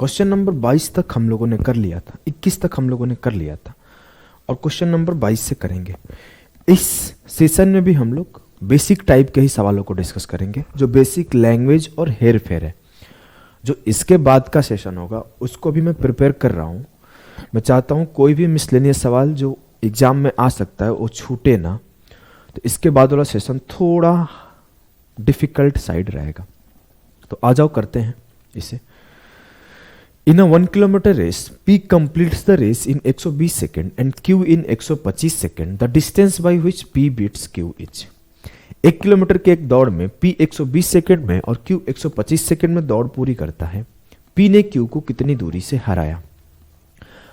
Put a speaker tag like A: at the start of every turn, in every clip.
A: Question number 22 तक हम लोगों ने कर लिया था, 21 तक हम लोगों ने कर लिया था और क्वेश्चन नंबर 22 से करेंगे। इस सेशन में भी हम लोग बेसिक टाइप के ही सवालों को डिस्कस करेंगे, जो बेसिक लैंग्वेज और हेर फेर है। जो इसके बाद का सेशन होगा उसको भी मैं प्रिपेयर कर रहा हूँ। मैं चाहता हूँ कोई भी मिसलेनियस सवाल जो एग्जाम में आ सकता है वो छूटे ना, तो इसके बाद वाला सेशन थोड़ा डिफिकल्ट साइड रहेगा। तो आ जाओ करते हैं इसे। In a 1 kilometer race, P completes the race in 120 seconds and Q in 125 seconds. The distance by which P beats Q is. 1 kilometre के एक दौड़ में P 120 सेकंड में और Q 125 सेकंड में दौड़ पूरी करता है। P ने Q को कितनी दूरी से हराया?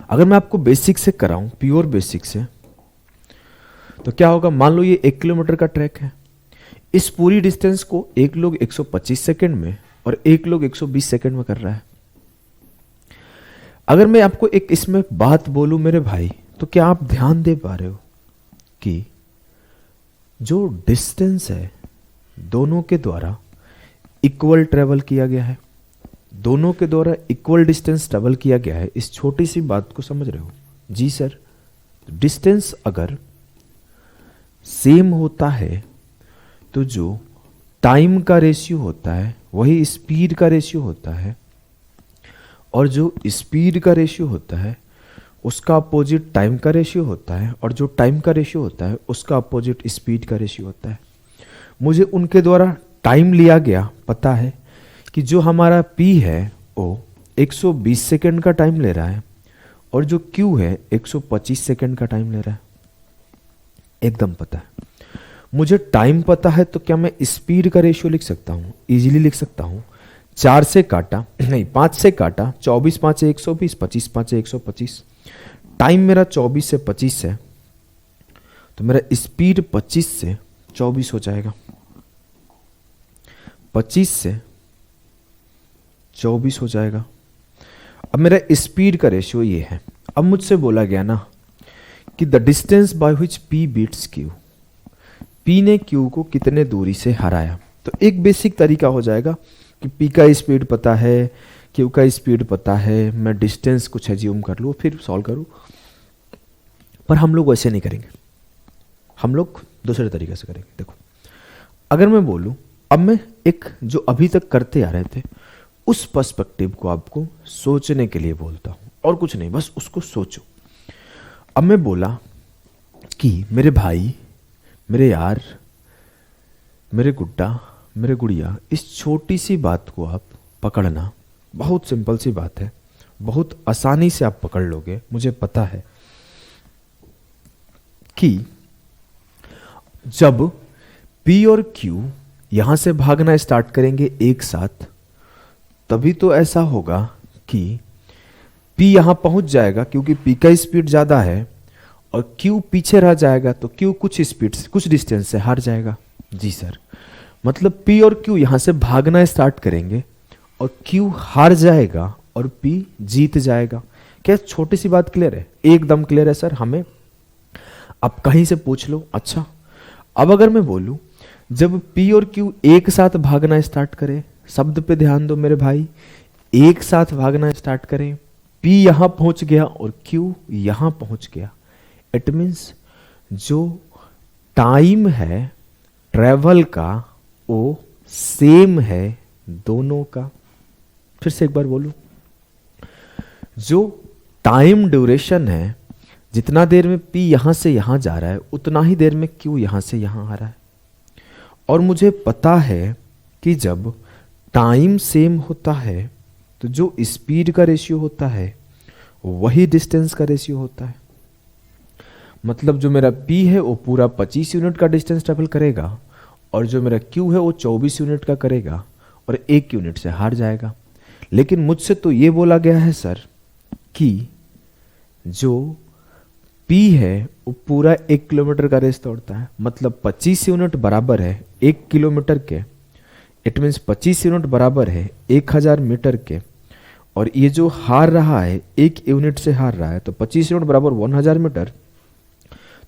A: अगर मैं आपको बेसिक से कराऊं, प्योर बेसिक से, तो क्या होगा? मान लो ये 1 किलोमीटर का ट्रैक है। इस पूरी डिस्टेंस को एक लोग 125 सेकंड में और एक लोग 120 सेकंड में कर रहा है। अगर मैं आपको एक इसमें बात बोलूं मेरे भाई, तो क्या आप ध्यान दे पा रहे हो कि जो डिस्टेंस है दोनों के द्वारा इक्वल ट्रेवल किया गया है, दोनों के द्वारा इक्वल डिस्टेंस ट्रेवल किया गया है। इस छोटी सी बात को समझ रहे हो? जी सर। डिस्टेंस अगर सेम होता है तो जो टाइम का रेशियो होता है वही स्पीड का रेशियो होता है, और जो स्पीड का रेशियो होता है उसका अपोजिट टाइम का रेशियो होता है, और जो टाइम का रेशियो होता है उसका अपोजिट स्पीड का रेशियो होता है। मुझे उनके द्वारा टाइम लिया गया पता है कि जो हमारा P है वो 120 सेकंड का टाइम ले रहा है और जो Q है 125 सेकंड का टाइम ले रहा है, एकदम पता है। मुझे टाइम पता है तो क्या मैं स्पीड का रेशियो लिख सकता हूँ? इजीली लिख सकता हूँ। 4 से काटा नहीं 5 से काटा 24 5 120, 25 5 125। टाइम मेरा 24 से 25 है तो मेरा स्पीड 25 से 24 हो जाएगा। 25 से 24 हो जाएगा। अब मेरा स्पीड का रेशियो ये है। अब मुझसे बोला गया ना कि the distance by which P beats Q, P ने Q को कितने दूरी से हराया। तो एक बेसिक तरीका हो जाएगा कि P का स्पीड पता है, Q का स्पीड पता है, मैं डिस्टेंस कुछ एज्यूम कर लूँ फिर सॉल्व करूँ। पर हम लोग वैसे नहीं करेंगे, हम लोग दूसरे तरीके से करेंगे। देखो, अगर मैं बोलूँ, अब मैं एक जो अभी तक करते आ रहे थे उस पर्सपेक्टिव को आपको सोचने के लिए बोलता हूँ, और कुछ नहीं, बस उसको सोचो। अब मैं बोला कि मेरे भाई, मेरे यार, मेरे गुड्डा, मेरे गुड़िया, इस छोटी सी बात को आप पकड़ना। बहुत सिंपल सी बात है, बहुत आसानी से आप पकड़ लोगे, मुझे पता है कि जब P और Q यहां से भागना स्टार्ट करेंगे एक साथ, तभी तो ऐसा होगा कि P यहां पहुंच जाएगा क्योंकि P का स्पीड ज्यादा है, और Q पीछे रह जाएगा तो Q कुछ स्पीड से, कुछ डिस्टेंस से हार जाएगा। जी सर, मतलब P और Q यहां से भागना स्टार्ट करेंगे और Q हार जाएगा और P जीत जाएगा। क्या छोटी सी बात क्लियर है? एकदम क्लियर है सर हमें। आप कहीं से पूछ लो। अच्छा, अब अगर मैं बोलूं जब P और Q एक साथ भागना स्टार्ट करें, शब्द पे ध्यान दो मेरे भाई, एक साथ भागना स्टार्ट करें, P यहां पहुंच गया और Q यहां पहुंच गया। इट मीन्स जो टाइम है ट्रेवल का वो सेम है दोनों का। फिर से एक बार बोलूं, जो टाइम ड्यूरेशन है, जितना देर में P यहां से यहां जा रहा है उतना ही देर में Q यहां से यहां आ रहा है। और मुझे पता है कि जब टाइम सेम होता है तो जो स्पीड का रेशियो होता है वही डिस्टेंस का रेशियो होता है। मतलब जो मेरा P है वो पूरा 25 यूनिट का डिस्टेंस ट्रेवल करेगा, और जो मेरा Q है वो 24 यूनिट का करेगा और 1 यूनिट से हार जाएगा। लेकिन मुझसे तो ये बोला गया है सर कि जो P है वो पूरा 1 किलोमीटर का रेस दौड़ता है, मतलब 25 यूनिट बराबर है 1 किलोमीटर के। इट मीन्स 25 यूनिट बराबर है 1000 मीटर के, और ये जो हार रहा है 1 यूनिट से हार रहा है, तो 25 यूनिट बराबर 1000 मीटर,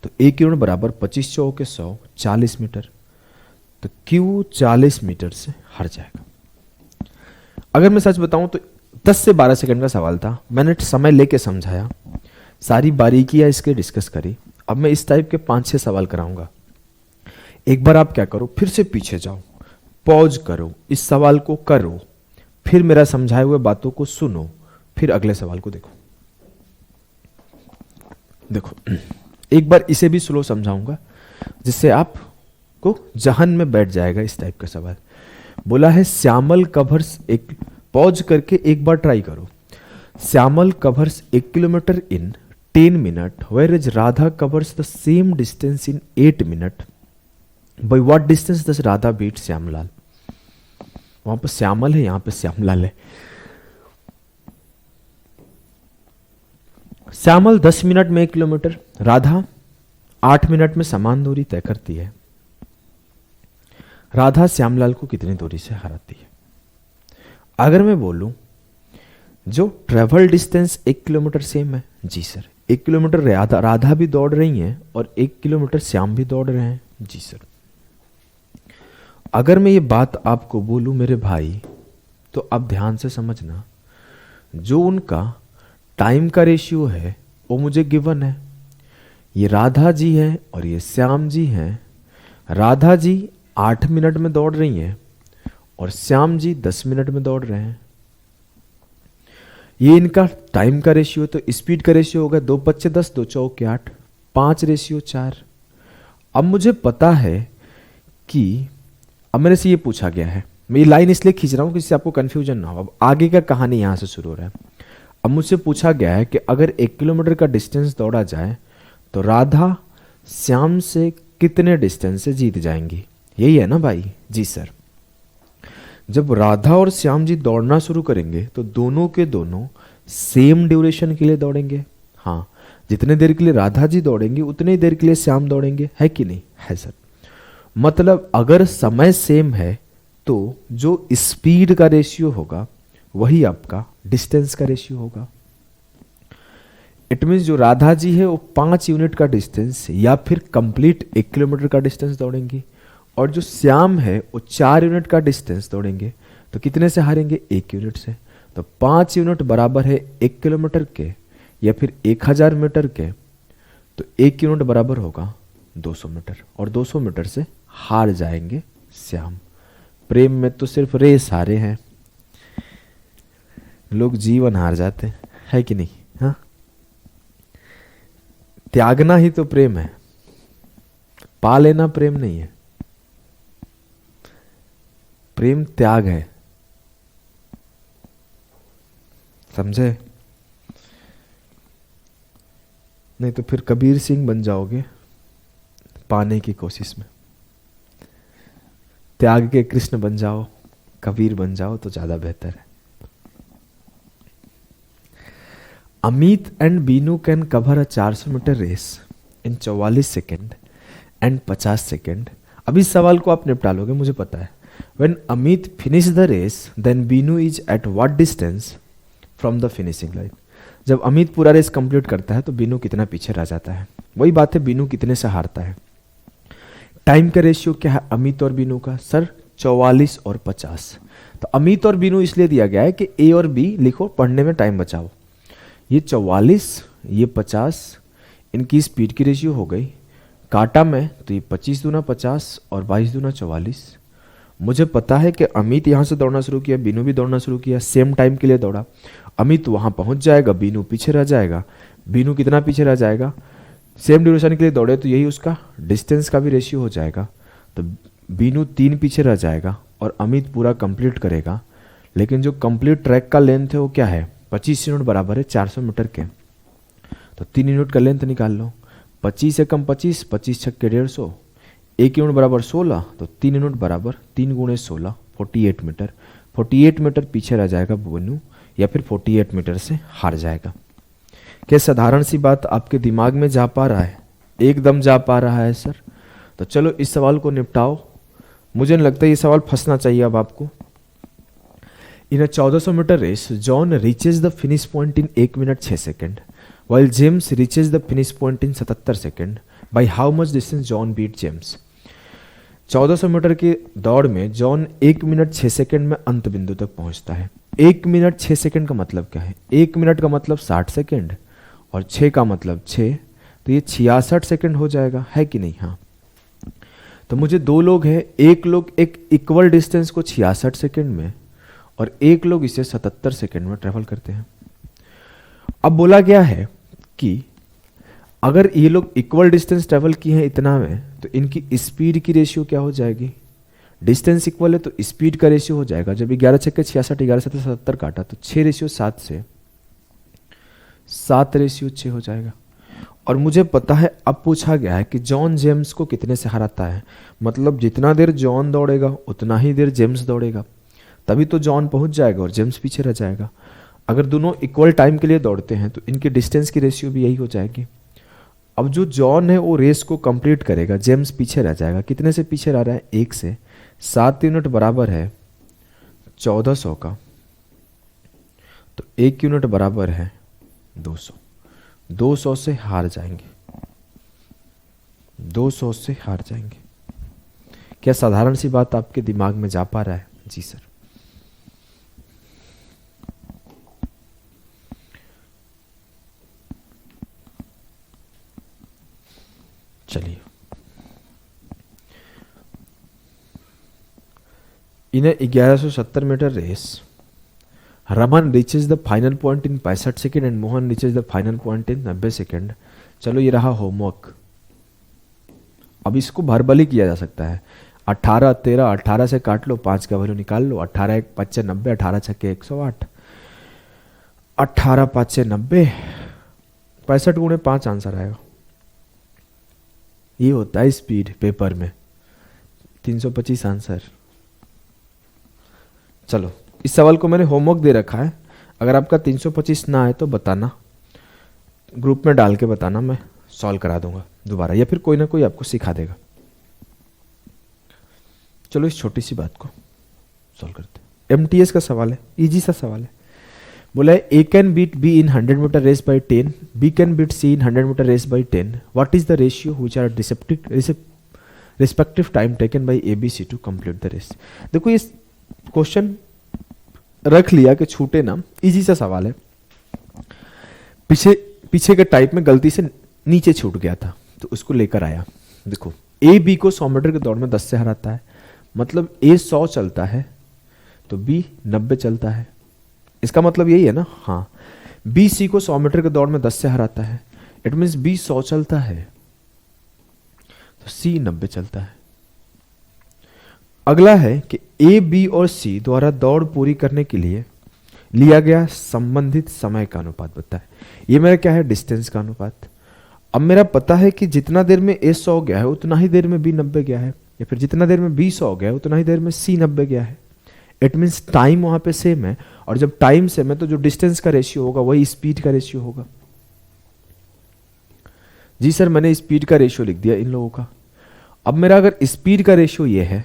A: तो 1 यूनिट बराबर 25 चौके के 100, 40 मीटर। तो Q 40 मीटर से हार जाएगा। अगर मैं सच बताऊं तो 10 से 12 सेकंड का सवाल था, मैंने समय लेके समझाया, सारी बारीकियां इसके डिस्कस करी। अब मैं इस टाइप के 5-6 सवाल कराऊंगा। एक बार आप क्या करो, फिर से पीछे जाओ, पॉज करो, इस सवाल को करो, फिर मेरा समझाए हुए बातों को सुनो, फिर अगले सवाल को देखो। देखो एक बार इसे भी स्लो समझाऊंगा जिससे आपको जहन में बैठ जाएगा इस टाइप का सवाल। बोला है श्यामल कवर्स एक, पॉज करके एक बार ट्राई करो। Shyamal covers 1 kilometre in 10 minute, whereas Radha covers the same distance in 8 minute. By what distance does Radha beat Shyamlal? वहां पर श्यामल है, यहां पर श्यामलाल है। श्यामल 10 मिनट में 1 किलोमीटर, राधा 8 मिनट में समान दूरी तय करती है। राधा श्यामलाल को कितनी दूरी से हराती है? अगर मैं बोलूं जो ट्रेवल डिस्टेंस 1 किलोमीटर सेम है, जी सर 1 किलोमीटर राधा भी दौड़ रही हैं और 1 किलोमीटर श्याम भी दौड़ रहे हैं, जी सर। अगर मैं ये बात आपको बोलूं मेरे भाई, तो आप ध्यान से समझना, जो उनका टाइम का रेशियो है वो मुझे गिवन है। ये राधा जी हैं और ये श्याम जी हैं। राधा जी 8 मिनट में दौड़ रही हैं और श्याम जी 10 मिनट में दौड़ रहे हैं। ये इनका टाइम का रेशियो, तो स्पीड का रेशियो होगा 2 5 10, 2 चौके 8, 5 रेशियो 4। अब मुझे पता है कि अब मेरे से ये पूछा गया है, मैं ये लाइन इसलिए खींच रहा हूं कि इससे आपको कंफ्यूजन ना हो। अब आगे का कहानी यहां से शुरू हो रहा है। अब मुझसे पूछा गया है कि अगर 1 किलोमीटर का डिस्टेंस दौड़ा जाए तो राधा श्याम से कितने डिस्टेंस से जीत जाएंगी? यही है ना भाई? जी सर। जब राधा और श्याम जी दौड़ना शुरू करेंगे तो दोनों के दोनों सेम ड्यूरेशन के लिए दौड़ेंगे। हाँ, जितने देर के लिए राधा जी दौड़ेंगे उतनी देर के लिए श्याम दौड़ेंगे, है कि नहीं? है सर। मतलब अगर समय सेम है तो जो स्पीड का रेशियो होगा वही आपका डिस्टेंस का रेशियो होगा। इट मीन्स जो राधा जी है वो 5 यूनिट का डिस्टेंस या फिर कंप्लीट 1 किलोमीटर का डिस्टेंस दौड़ेंगी, और जो श्याम है वो 4 यूनिट का डिस्टेंस दौड़ेंगे। तो कितने से हारेंगे? 1 यूनिट से। तो 5 यूनिट बराबर है 1 किलोमीटर के या फिर 1000 मीटर के, तो 1 यूनिट बराबर होगा 200 मीटर, और 200 मीटर से हार जाएंगे श्याम। प्रेम में तो सिर्फ रेस हारे हैं, लोग जीवन हार जाते हैं, है कि नहीं? हाँ, त्यागना ही तो प्रेम है, पा लेना प्रेम नहीं है। प्रेम त्याग है, समझे? नहीं तो फिर कबीर सिंह बन जाओगे पाने की कोशिश में। त्याग के कृष्ण बन जाओ, कबीर बन जाओ तो ज्यादा बेहतर है। Amit and Binu can cover a 400 metre race in 44 second and 50 second. अब इस सवाल को आप निपटा लोगे, मुझे पता है। When Amit finish the race, then Binu is at what distance from the finishing line? जब अमित पूरा रेस कंप्लीट करता है तो बीनू कितना पीछे रह जाता है? वही बात है, बीनू कितने से हारता है। टाइम का रेशियो क्या है अमित और बीनू का? सर 44 और 50। तो अमित और बीनू इसलिए दिया गया है कि ए और बी लिखो, पढ़ने में टाइम बचाओ। ये 44, ये 50, इनकी स्पीड की रेशियो हो गई। काटा में तो ये 25 दूना 50 और 22 दूना 44। मुझे पता है कि अमित यहाँ से दौड़ना शुरू किया, बीनू भी दौड़ना शुरू किया, सेम टाइम के लिए दौड़ा। अमित वहाँ पहुँच जाएगा, बीनू पीछे रह जाएगा। बीनू कितना पीछे रह जाएगा? सेम ड्यूरेशन के लिए दौड़े तो यही उसका डिस्टेंस का भी रेशियो हो जाएगा। तो बीनू 3 पीछे रह जाएगा और अमित पूरा कंप्लीट करेगा। लेकिन जो कंप्लीट ट्रैक का लेंथ है वो क्या है? 25 यूनिट बराबर है 400 मीटर के। तो 3 यूनिट का लेंथ निकाल लो। 25 से कम 25, 25 छक्के 150, 1 यूनिट बराबर 16, तो 3 यूनिट बराबर 3 गुणे 16, 48 मीटर। 48 मीटर पीछे रह जाएगा बीनू, या फिर 48 मीटर से हार जाएगा। क्या साधारण सी बात आपके दिमाग में जा पा रहा है? एकदम जा पा रहा है सर। तो चलो इस सवाल को निपटाओ। मुझे नहीं लगता ये सवाल फंसना चाहिए अब आपको। In a 1400 metre race John reaches the finish point in 1 minute 6 second, while James reaches the finish point in 77 second. By how much distance John beat James? 1400 metre की दौड़ में जॉन 1 मिनट 6 सेकंड में अंत बिंदु तक पहुंचता है। 1 minute 6 second का मतलब क्या है? 1 मिनट का मतलब 60 सेकंड और 6 का मतलब 6, तो ये 66 सेकंड हो जाएगा, है कि नहीं? हाँ। तो मुझे दो लोग हैं, एक लोग एक इक्वल डिस्टेंस को 66 सेकंड में और एक लोग इसे 77 सेकंड में ट्रेवल करते हैं। अब बोला गया है कि अगर ये लोग इक्वल डिस्टेंस ट्रेवल किए हैं इतना में, तो इनकी स्पीड की रेशियो क्या हो जाएगी? डिस्टेंस इक्वल है तो स्पीड का रेशियो हो जाएगा। जब 11 छक्के 66, 11 7 77 काटा तो 6:7 से 7:6 हो जाएगा। और मुझे पता है, अब पूछा गया है कि जॉन जेम्स को कितने से हराता है, मतलब जितना देर जॉन दौड़ेगा उतना ही देर जेम्स दौड़ेगा, तभी तो जॉन पहुंच जाएगा और जेम्स पीछे रह जाएगा। अगर दोनों इक्वल टाइम के लिए दौड़ते हैं तो इनकी डिस्टेंस की रेशियो भी यही हो जाएगी। अब जो जॉन है वो रेस को कंप्लीट करेगा, जेम्स पीछे रह जाएगा। कितने से पीछे रह रहा है? 1 से। 7 यूनिट बराबर है 1400 का, तो 1 यूनिट बराबर है 200। 200 से हार जाएंगे, 200 से हार जाएंगे। क्या साधारण सी बात आपके दिमाग में जा पा रहा है? जी सर। चलिए, in 1170 metre race Raman reaches the final point in 65 second and Mohan reaches the final point in 90 second. चलो ये रहा होमवर्क। अब इसको भरबली किया जा सकता है। 18 13 18 से काट लो, 5 का वैल्यू निकाल लो। 18 1 5 90, 18 6 108, 18 5 90, 65 गुणे 5 आंसर आएगा। ये होता है स्पीड पेपर में। 325 आंसर। चलो, इस सवाल को मैंने होमवर्क दे रखा है। अगर आपका 325 ना आए तो बताना, ग्रुप में डाल के बताना, मैं सॉल्व करा दूंगा दोबारा, या फिर कोई ना कोई आपको सिखा देगा। चलो इस छोटी सी बात को सॉल्व करते हैं। एमटीएस का सवाल है, इजी सा सवाल है। बोला है A can beat B in 100 metre race by 10, B can beat C in 100 metre race by 10, what is the ratio which are respective time taken by A B C to complete the race. देखो ये question रख लिया कि छूटे ना, easy सा सवाल है। पीछे के टाइप में गलती से नीचे छूट गया था तो उसको लेकर आया। देखो, ए बी को 100 मीटर के दौड़ में 10 से हराता है, मतलब ए 100 चलता है तो बी 90 चलता है। इसका मतलब यही है ना? हाँ। बी सी को 100 मीटर के दौड़ में 10 से हराता है, इट मीन्स बी 100 चलता है तो सी 90 चलता है। अगला है कि ए बी और सी द्वारा दौड़ पूरी करने के लिए लिया गया संबंधित समय का अनुपात बताए। ये मेरा क्या है? डिस्टेंस का अनुपात। अब मेरा पता है कि जितना देर में ए 100 गया है उतना ही देर में बी 90 गया है, या फिर जितना देर में बी 100 गया है उतना ही देर में सी 90 गया है। इट मीन्स टाइम वहां पे सेम है, और जब टाइम सेम है तो जो डिस्टेंस का रेशियो होगा वही स्पीड का रेशियो होगा। जी सर, मैंने स्पीड का रेशियो लिख दिया इन लोगों का। अब मेरा अगर स्पीड का रेशियो ये है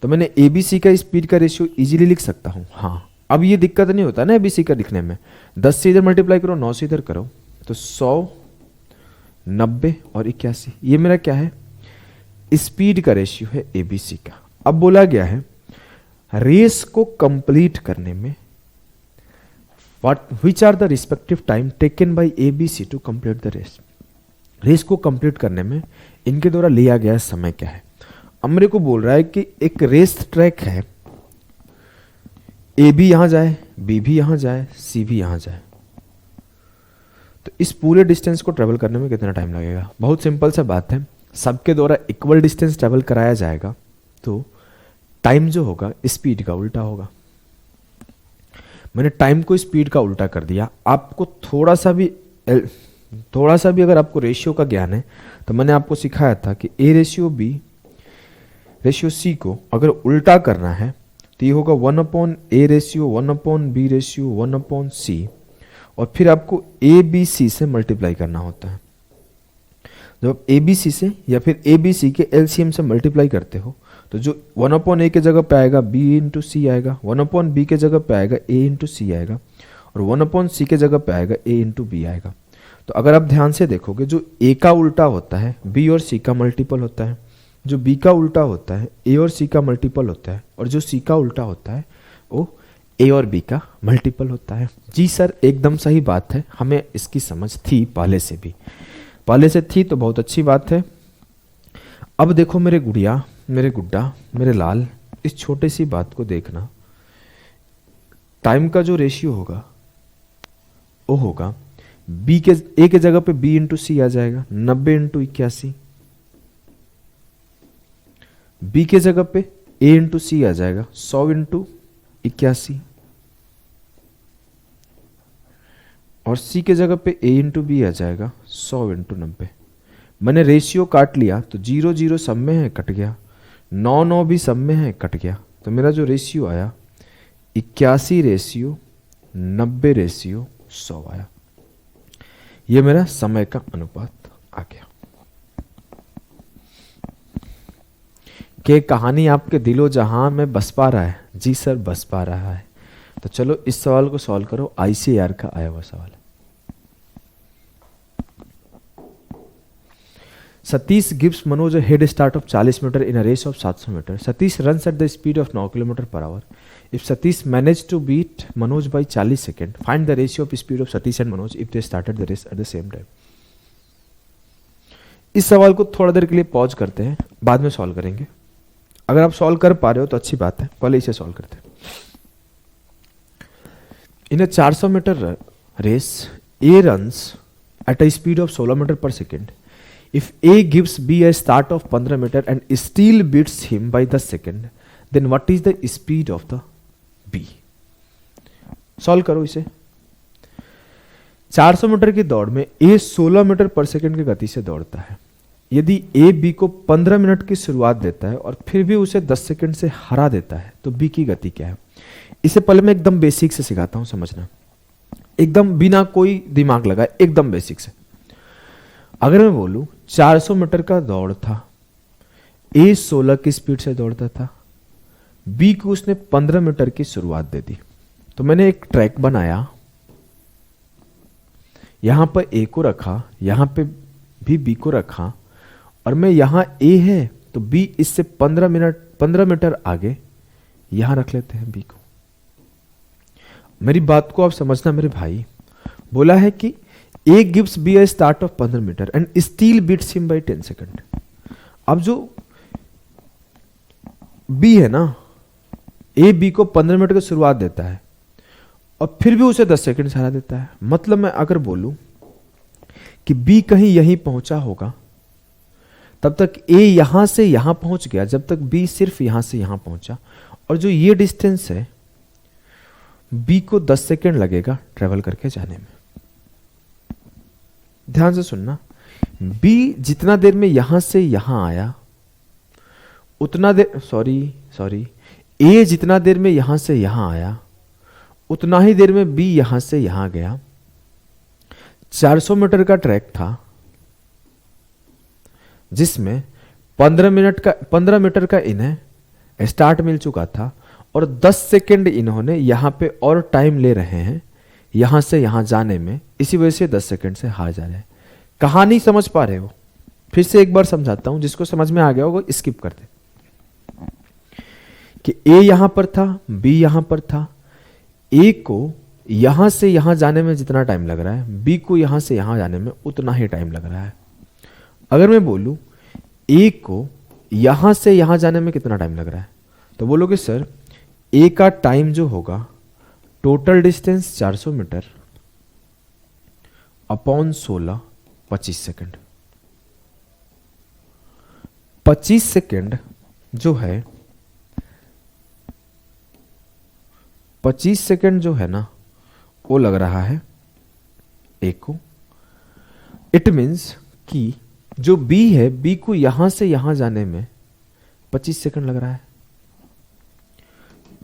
A: तो मैंने एबीसी का स्पीड का रेशियो इजीली लिख सकता हूं। हाँ, अब ये दिक्कत नहीं होता ना एबीसी का लिखने में। 10 से इधर मल्टीप्लाई करो, 9 से इधर करो, तो 100, 90 और 81, ये मेरा क्या है? स्पीड का रेशियो है एबीसी का। अब बोला गया है रेस को कंप्लीट करने में which are the respective time taken by ABC to complete the race. Race को कंप्लीट करने में इनके द्वारा लिया गया समय क्या है? अब मेरे को बोल रहा है कि एक रेस ट्रैक है, ए भी यहां जाए, बी भी यहां जाए, सी भी यहां जाए, तो इस पूरे डिस्टेंस को ट्रेवल करने में कितना टाइम लगेगा? बहुत सिंपल सा बात है, सबके द्वारा इक्वल डिस्टेंस ट्रेवल कराया जाएगा तो टाइम जो होगा स्पीड का उल्टा होगा। मैंने टाइम को स्पीड का उल्टा कर दिया। आपको थोड़ा सा भी अगर आपको रेशियो का ज्ञान है तो मैंने आपको सिखाया था कि A ratio B ratio C को अगर उल्टा करना है तो ये होगा 1/a ratio 1/b ratio 1/c, और फिर आपको ए बी सी से मल्टीप्लाई करना होता है। जब आप ए बी सी से या फिर ए बी सी के एलसीएम से मल्टीप्लाई करते हो तो जो 1/a के जगह पे आएगा b इंटू सी आएगा, 1/b के जगह पे आएगा a इंटू सी आएगा, और 1/c के जगह पे आएगा a इंटू बी आएगा। तो अगर आप ध्यान से देखोगे जो a का उल्टा होता है b और c का मल्टीपल होता है, जो बी का उल्टा होता है ए और सी का मल्टीपल होता है, और जो सी का उल्टा होता है वो ए और बी का मल्टीपल होता है। जी सर, एकदम सही बात है, हमें इसकी समझ थी पहले से भी, पहले से थी तो बहुत अच्छी बात है। अब देखो मेरे गुड़िया, मेरे गुड्डा, मेरे लाल, इस छोटे सी बात को देखना। टाइम का जो रेशियो होगा वो होगा बी के ए के जगह पे बी इंटू सी आ जाएगा 90 इंटू 81, बी के जगह पे ए इंटू सी आ जाएगा 100 इंटू 81, और सी के जगह पे ए इंटू बी आ जाएगा 100 इंटू 90। मैंने रेशियो काट लिया तो 0 0 सब में है, कट गया, 9 9 भी सब में है, कट गया, तो मेरा जो रेशियो आया 81 रेशियो 90 रेशियो 100 आया। ये मेरा समय का अनुपात आ गया। कि कहानी आपके दिलो जहां में बस पा रहा है? जी सर, बस पा रहा है। तो चलो इस सवाल को सॉल्व करो, आईसीएआर का आया हुआ सवाल है। Satish gives Manoj a head start of 40 meter in a race of 700 meter. Satish runs at the speed of 9 km per hour. If Satish managed to beat Manoj by 40 seconds, find the ratio of speed of Satish and Manoj if they started the race at the same time. इस सवाल को थोड़ा देर के लिए pause करते हैं, बाद में सॉल्व करेंगे। अगर आप सॉल्व कर पा रहे हो तो अच्छी बात है, पहले इसे सॉल्व करते हैं। इन a 400 meter race, A runs at a speed of 16 meter per second. If A gives B a start of 15 meter and still beats him by the second, then what is the speed of the B? Solve करो इसे। 400 metre की दौड़ में A 16 metre पर second की गति से दौड़ता है। यदि A B को 15 मिनट की शुरुआत देता है और फिर भी उसे 10 सेकंड से हरा देता है, तो B की गति क्या है? इसे पहले मैं एकदम बेसिक से सिखाता हूं, समझना, एकदम बिना कोई दिमाग लगाए, एकदम बेसिक से। अगर मैं बोलूं 400 मीटर का दौड़ था, A 16 की स्पीड से दौड़ता था, B को उसने 15 मीटर की शुरुआत दे दी, तो मैंने एक ट्रैक बनाया, यहां पर A को रखा, यहां पे भी B को रखा, और मैं यहां A है तो B इससे 15 मीटर आगे यहां रख लेते हैं B को। मेरी बात को आप समझना मेरे भाई, बोला है कि A gives B a start of 15 meter and still beats him by 10 second. अब जो B है ना, A B को 15 मिनट की शुरुआत देता है और फिर भी उसे 10 सेकंड से हरा देता है। मतलब मैं अगर बोलूं कि B कहीं यहीं पहुंचा होगा, तब तक A यहां से यहां पहुंच गया, जब तक B सिर्फ यहां से यहां पहुंचा, और जो ये डिस्टेंस है B को 10 सेकंड लगेगा ट्रेवल करके जाने में। ध्यान से सुनना, B जितना देर में यहां से यहां आया उतना देर, सॉरी A जितना देर में यहां से यहां आया उतना ही देर में B यहां से यहां गया। 400 मीटर का ट्रैक था जिसमें 15 मीटर का इन्हें स्टार्ट मिल चुका था, और 10 सेकंड इन्होंने यहां पे और टाइम ले रहे हैं यहां से यहां जाने में, इसी वजह से 10 सेकंड से हार जा रहे हैं। कहानी समझ पा रहे हो? फिर से एक बार समझाता हूं, जिसको समझ में आ गया होगा स्किप कर दे। कि A यहां पर था, B यहां पर था, A को यहां से यहां जाने में जितना टाइम लग रहा है, B को यहां से यहां जाने में उतना ही टाइम लग रहा है। अगर मैं बोलूं A को यहां से यहां जाने में कितना टाइम लग रहा है, तो बोलोगे सर A का टाइम जो होगा, total distance 400 metre upon 16, 25 second. 25 second जो है, 25 सेकंड जो है ना, वो लग रहा है A को। इट मीन्स कि जो B है, B को यहां से यहां जाने में 25 सेकंड लग रहा है,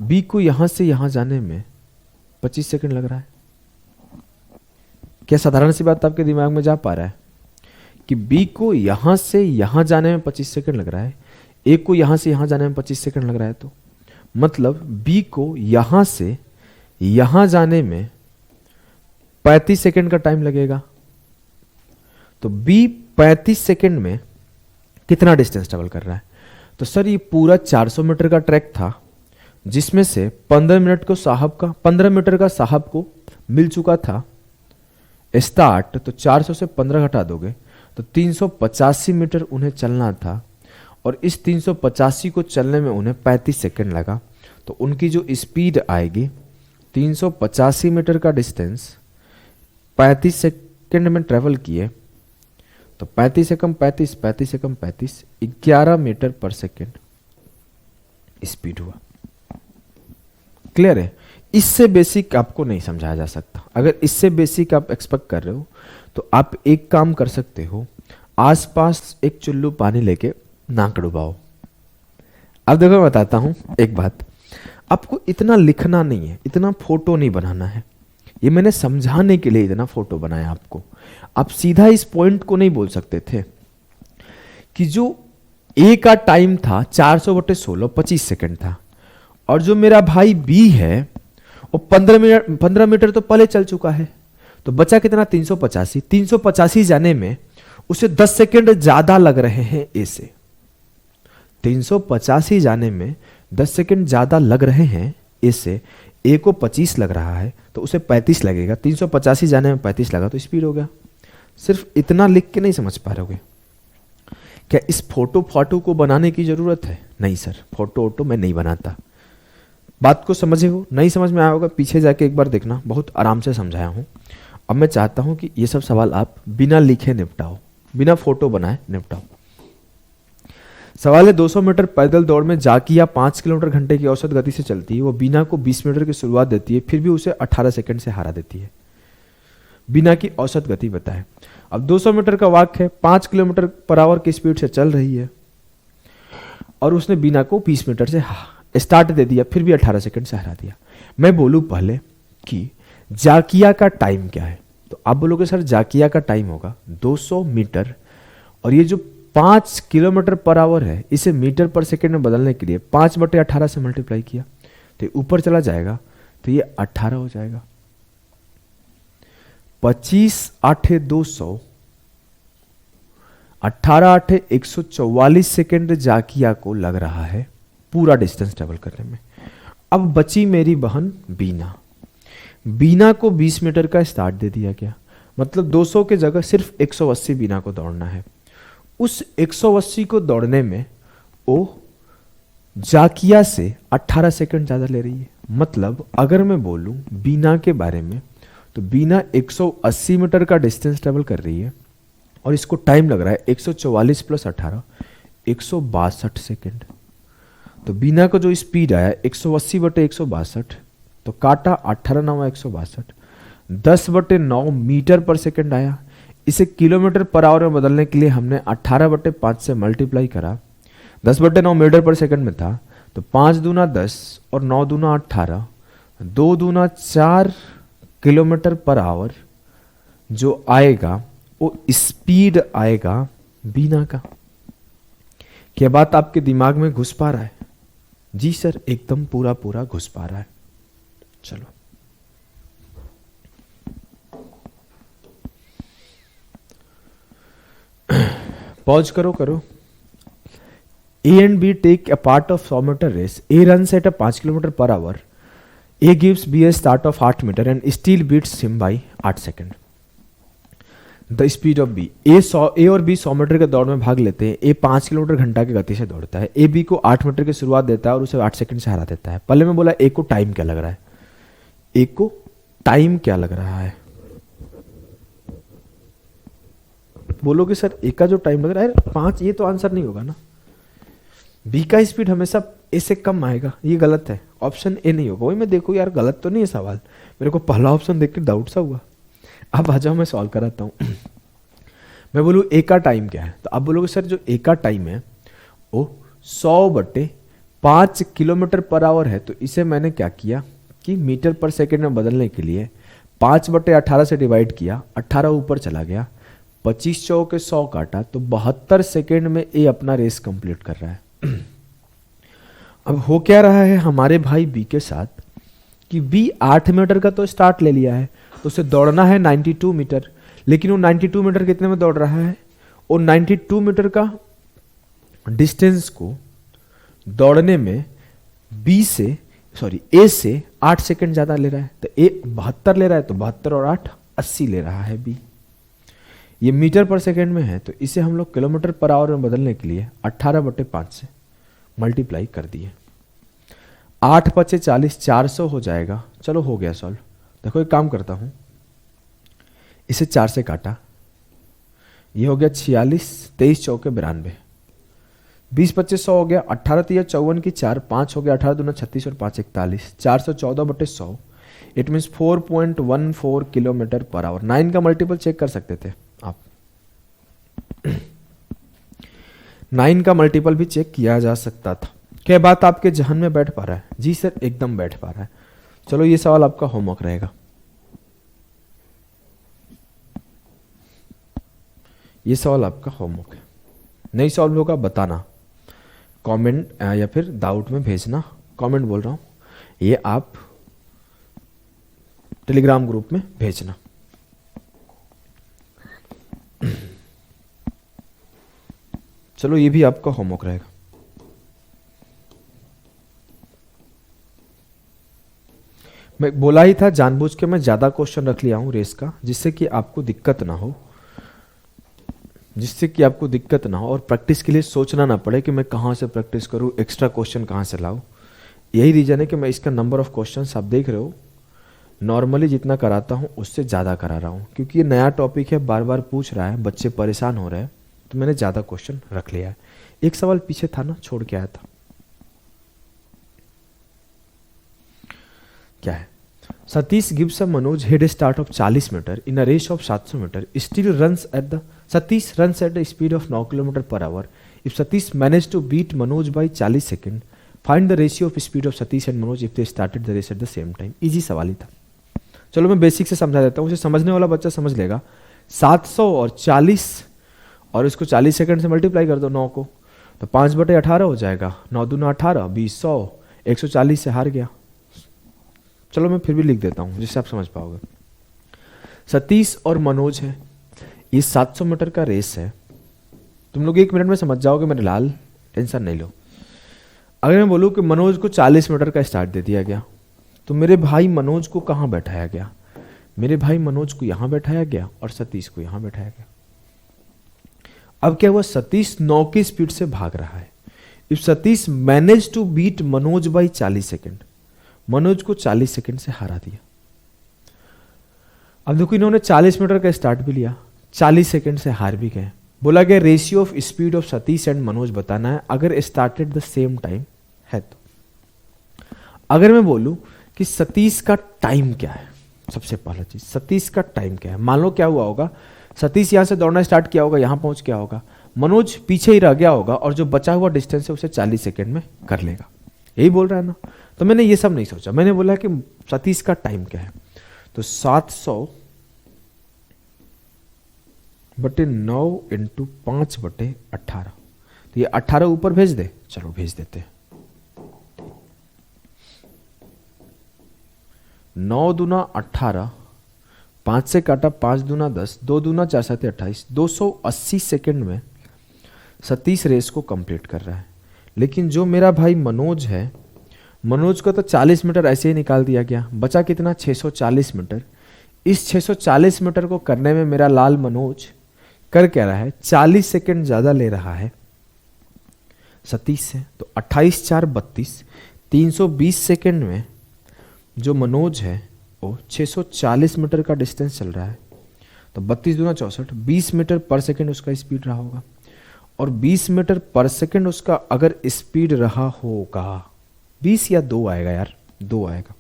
A: B को यहां से यहां जाने में 25 सेकंड लग रहा है। क्या साधारण सी बात आपके दिमाग में जा पा रहा है कि B को यहां से यहां जाने में 25 सेकंड लग रहा है, A को यहां से यहां जाने में 25 सेकंड लग रहा है, तो मतलब B को यहां से यहां जाने में 35 सेकंड का टाइम लगेगा। तो B 35 सेकंड में कितना डिस्टेंस ट्रेवल कर रहा है? तो सर ये पूरा 400 मीटर का ट्रैक था, जिसमें से 15 मीटर का साहब को मिल चुका था स्टार्ट। तो 400 से 15 घटा दोगे तो 385 मीटर उन्हें चलना था, और इस 385 को चलने में उन्हें 35 सेकंड लगा। तो उनकी जो स्पीड आएगी 385 मीटर का डिस्टेंस 35 सेकंड में ट्रेवल किए, तो 35 से कम 35, 35 से कम 35, 11 मीटर पर सेकंड स्पीड हुआ। क्लियर है? इससे बेसिक आपको नहीं समझाया जा सकता। अगर इससे बेसिक आप एक्सपेक्ट कर रहे हो तो आप एक काम कर सकते हो, आसपास एक चुल्लू पानी लेके नाक डुबाओ। अब देखो मैं बताता हूं एक बात, आपको इतना लिखना नहीं है, इतना फोटो नहीं बनाना है। ये मैंने समझाने के लिए इतना फोटो बनाया आपको। आप सीधा इस पॉइंट को नहीं बोल सकते थे कि जो ए का टाइम था 400/16 25 सेकंड था, और जो मेरा भाई बी है वो 15 मीटर तो पहले चल चुका है, तो बचा कितना 385। 385 जाने में उसे 10 सेकंड ज्यादा लग रहे हैं ए से। 385 जाने में 10 सेकंड ज्यादा लग रहे हैं ए से। ए को 25 लग रहा है तो उसे 35 लगेगा। 385 जाने में 35 लगा तो स्पीड हो गया। सिर्फ इतना लिख के नहीं समझ पा रहे होगे क्या? इस फोटो को बनाने की जरूरत है? नहीं सर, फोटो मैं नहीं बनाता। बात को समझे हो? नहीं समझ में आया होगा, पीछे जाके एक बार देखना, बहुत आराम से समझाया हूं। अब मैं चाहता हूं कि ये सब सवाल आप बिना लिखे निपटाओ, बिना फोटो बनाए निपटाओ। सवाल है 200 मीटर पैदल दौड़ में जाकिया 5 किलोमीटर घंटे की औसत गति से चलती है। वो बीना को 20 मीटर की शुरुआत देती है, फिर भी उसे 18 सेकंड से हरा देती है। बीना की औसत गति बताए। अब 200 मीटर का वाक्य है, 5 किलोमीटर पर आवर की स्पीड से चल रही है और उसने बीना को 20 मीटर से स्टार्ट दे दिया, फिर भी 18 सेकंड से हरा दिया। मैं बोलूं पहले कि जाकिया का टाइम क्या है, तो आप बोलोगे सर जाकिया का टाइम होगा 200 मीटर, और ये जो 5 किलोमीटर पर आवर है इसे मीटर पर सेकंड में बदलने के लिए 5/18 से मल्टीप्लाई किया तो ऊपर चला जाएगा, तो ये 18 हो जाएगा। 25 8 200, 18 8 144 सेकंड जाकिया को लग रहा है पूरा डिस्टेंस ट्रेवल करने में। अब बची मेरी बहन बीना। बीना को 20 मीटर का स्टार्ट दे दिया गया, मतलब 200 के जगह सिर्फ 180 बीना को दौड़ना है। उस 180 को दौड़ने में वो जाकिया से 18 सेकंड ज्यादा ले रही है। मतलब अगर मैं बोलूं बीना के बारे में, तो बीना 180 मीटर का डिस्टेंस ट्रेवल कर रही है और इसको टाइम लग रहा है 144 + 18 162 सेकंड। तो बीना को जो स्पीड आया 180/162, तो काटा 18 9 162, 10/9 मीटर पर सेकंड आया। इसे किलोमीटर पर आवर में बदलने के लिए हमने 18/5 से मल्टीप्लाई करा। 10/9 मीटर पर सेकंड में था, तो 5 दूना 10 और 9 दूना 18, 2 दूना 4 किलोमीटर पर आवर जो आएगा वो स्पीड आएगा बीना का। क्या बात आपके दिमाग में घुस पा रहा है? जी सर, एकदम पूरा घुस पा रहा है। चलो पॉज करो। A and B take a part of 100 meter race. A runs at a 5 kilometer per hour. A gives B a start of 8 meter and still beats him by 8 second. The speed of B. A और B 100 metre के दौड़ में भाग लेते हैं। A 5 kilometre घंटा की गति से दौड़ता है। A B को 8 मीटर की शुरुआत देता है और उसे 8 सेकंड से हरा देता है। पहले मैं बोला A को टाइम क्या लग रहा है? A को टाइम क्या लग रहा है? बोलोगे सर ए का जो टाइम लग रहा है 5, ये तो आंसर नहीं होगा ना। बी का स्पीड हमेशा ए से कम आएगा, ये गलत है। ऑप्शन ए नहीं होगा। वही मैं देखो यार गलत तो नहीं है सवाल, मेरे को पहला ऑप्शन देख के डाउट सा हुआ। अब आ जाओ मैं सॉल्व कराता हूँ। मैं बोलूँ ए का टाइम क्या है, तो आप बोलोगे सर जो ए का टाइम है वो 100/5 किलोमीटर पर आवर है। तो इसे मैंने क्या किया कि मीटर पर सेकेंड में बदलने के लिए 5/18 से डिवाइड किया, 18 ऊपर चला गया, 25 चौके 100 काटा, तो 72 सेकेंड में ए अपना रेस कंप्लीट कर रहा है। अब हो क्या रहा है हमारे भाई बी के साथ कि बी 8 मीटर का तो स्टार्ट ले लिया है, तो उसे दौड़ना है 92 मीटर, लेकिन वो 92 मीटर कितने में दौड़ रहा है? वो 92 मीटर का डिस्टेंस को दौड़ने में ए से 8 सेकंड ज्यादा ले रहा है, तो ए 72 ले रहा है, तो 72 और 8 80 ले रहा है बी। ये मीटर पर सेकंड में है, तो इसे हम लोग किलोमीटर पर आवर में बदलने के लिए 18/5 से मल्टीप्लाई कर दिए। 8 × 5 = 40, 400 हो जाएगा। चलो हो गया सॉल्व। देखो एक काम करता हूं, इसे 4 से काटा, ये हो गया 46, 23 चौके 92, 20 25 100 हो गया, 18 3 54 की 4, 5 हो गया, 18 दूना 36 और 5 41, 414/100। It means 4.14 kilometre per hour. 9 का मल्टीपल चेक कर सकते थे आप। 9 का मल्टीपल भी चेक किया जा सकता था। क्या बात आपके जहन में बैठ पा रहा है? जी सर, एकदम बैठ पा रहा है। चलो ये सवाल आपका होमवर्क रहेगा। ये सवाल आपका होमवर्क है, नहीं सॉल्व होगा बताना, कमेंट या फिर डाउट में भेजना। कमेंट बोल रहा हूं, ये आप टेलीग्राम ग्रुप में भेजना। चलो ये भी आपका होमवर्क रहेगा। मैं बोला ही था जानबूझ के मैं ज्यादा क्वेश्चन रख लिया हूं रेस का, जिससे कि आपको दिक्कत ना हो, और प्रैक्टिस के लिए सोचना ना पड़े कि मैं कहां से प्रैक्टिस करूं, एक्स्ट्रा क्वेश्चन कहां से लाऊं। यही रीजन है कि मैं इसका नंबर ऑफ क्वेश्चंस आप देख रहे हो, नॉर्मली जितना कराता हूं उससे ज़्यादा करा रहा हूं, क्योंकि ये नया टॉपिक है, बार बार पूछ रहा है, बच्चे परेशान हो रहे हैं, तो मैंने ज़्यादा क्वेश्चन रख लिया है। एक सवाल पीछे था ना, छोड़ के आया था, क्या है? Satish gives a Manoj head start of 40 metre in a race of 700 metre, still runs at the Satish runs at a speed of 9 km/h. If Satish managed to beat Manoj by 40 seconds, find the ratio of speed of Satish and Manoj if they started the race at the same time. Easy सवाल ही था। चलो मैं basic से समझा देता हूँ, उसे समझने वाला बच्चा समझ लेगा। 700 और 40 और इसको 40 सेकंड से मल्टीप्लाई कर दो 9 को, तो 5/18 हो जाएगा। 9 दूना 18, 20 100, 140 से हार गया। चलो मैं फिर भी लिख देता हूँ जिससे आप समझ पाओगे। सतीश और मनोज है, ये 700 मीटर का रेस है। तुम लोग 1 मिनट में समझ जाओगे मेरे लाल, टेंशन नहीं लो। अगर मैं बोलूं कि मनोज को 40 मीटर का स्टार्ट दे दिया गया, तो मेरे भाई मनोज को कहां बैठाया गया? मेरे भाई मनोज को यहां बैठाया गया और सतीश को यहां बैठाया गया। अब क्या हुआ? सतीश 9 की स्पीड से भाग रहा है। If Satish manage to beat Manoj by 40 second, Manoj को 40 सेकेंड से हरा दिया। अब देखो इन्होंने 40 मीटर का स्टार्ट भी लिया, 40 सेकंड से हार भी गए। बोला गया ratio of speed of Satish and Manoj बताना है अगर स्टार्टेड द सेम टाइम है तो। अगर मैं बोलूं कि सतीश का टाइम क्या है, सबसे पहला चीज सतीश का टाइम क्या है। मान लो क्या हुआ होगा, सतीश यहां से दौड़ना स्टार्ट किया होगा, यहां पहुंच गया होगा, मनोज पीछे ही रह गया होगा और जो बचा हुआ डिस्टेंस है उसे 40 सेकंड में कर लेगा। यही बोल रहा है ना। तो मैंने ये सब नहीं सोचा, मैंने बोला कि सतीश का टाइम क्या है। तो 700/9 × 5/18, तो ये 18 ऊपर भेज दे। चलो भेज देते हैं। 9 दूना 18, 5 से काटा, 5 दूना 10, 2 दूना 4 7 28, 280 सेकंड में सतीश रेस को कंप्लीट कर रहा है। लेकिन जो मेरा भाई मनोज है, मनोज को तो 40 मीटर ऐसे ही निकाल दिया गया, बचा कितना? 640 मीटर। इस 640 मीटर को करने में मेरा लाल मनोज कर क्या रहा है? 40 सेकंड ज्यादा ले रहा है सतीश से। तो 28 4 32, 320 सेकंड में जो मनोज है वो 640 मीटर का डिस्टेंस चल रहा है। तो 32 दूना 64, 20 मीटर पर सेकंड उसका स्पीड रहा होगा। और 20 मीटर पर सेकंड उसका अगर स्पीड रहा होगा, 20 या 2 आएगा यार, 2 आएगा,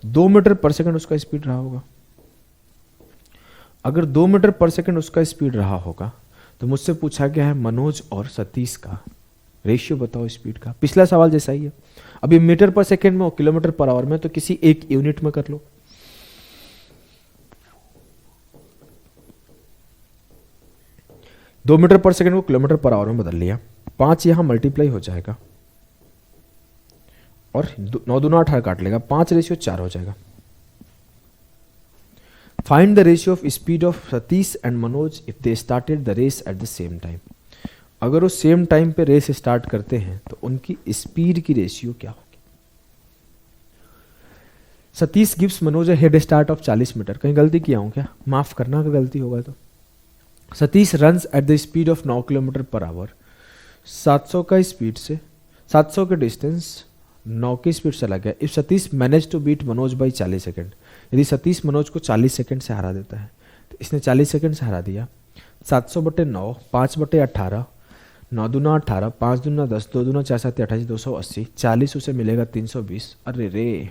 A: 2 मीटर पर सेकंड उसका स्पीड रहा होगा। अगर 2 मीटर पर सेकंड उसका स्पीड रहा होगा तो मुझसे पूछा गया है मनोज और सतीश का रेशियो बताओ स्पीड का। पिछला सवाल जैसा ही है। अभी मीटर पर सेकंड में और किलोमीटर पर आवर में, तो किसी एक यूनिट में कर लो। दो मीटर पर सेकंड को किलोमीटर पर आवर में बदल लिया, 5 यहां मल्टीप्लाई हो जाएगा और 9 दूना 18 काट लेगा, 5/4 हो जाएगा। Find the ratio of speed of Satish and Manoj if they started the race at the same time. अगर वो सेम टाइम पे रेस स्टार्ट करते हैं तो उनकी स्पीड की रेशियो क्या होगी? Satish gives Manoj head start of 40 metre. कहीं गलती किया हूं क्या? माफ करना अगर गलती होगा तो। Satish runs at the speed of 9 kilometre per hour. 700 का स्पीड से 700 के डिस्टेंस 9 की स्पीड चला गया। If Satish manage to beat Manoj by 40 second, यदि सतीश मनोज को 40 सेकंड से हरा देता है तो इसने 40 सेकंड से हरा दिया। 700/9, 5/18, 9 दूना 18, 5 दूना 10, 2 दूना 4, 7 28, 280, 40 उसे मिलेगा 320। अरे रे,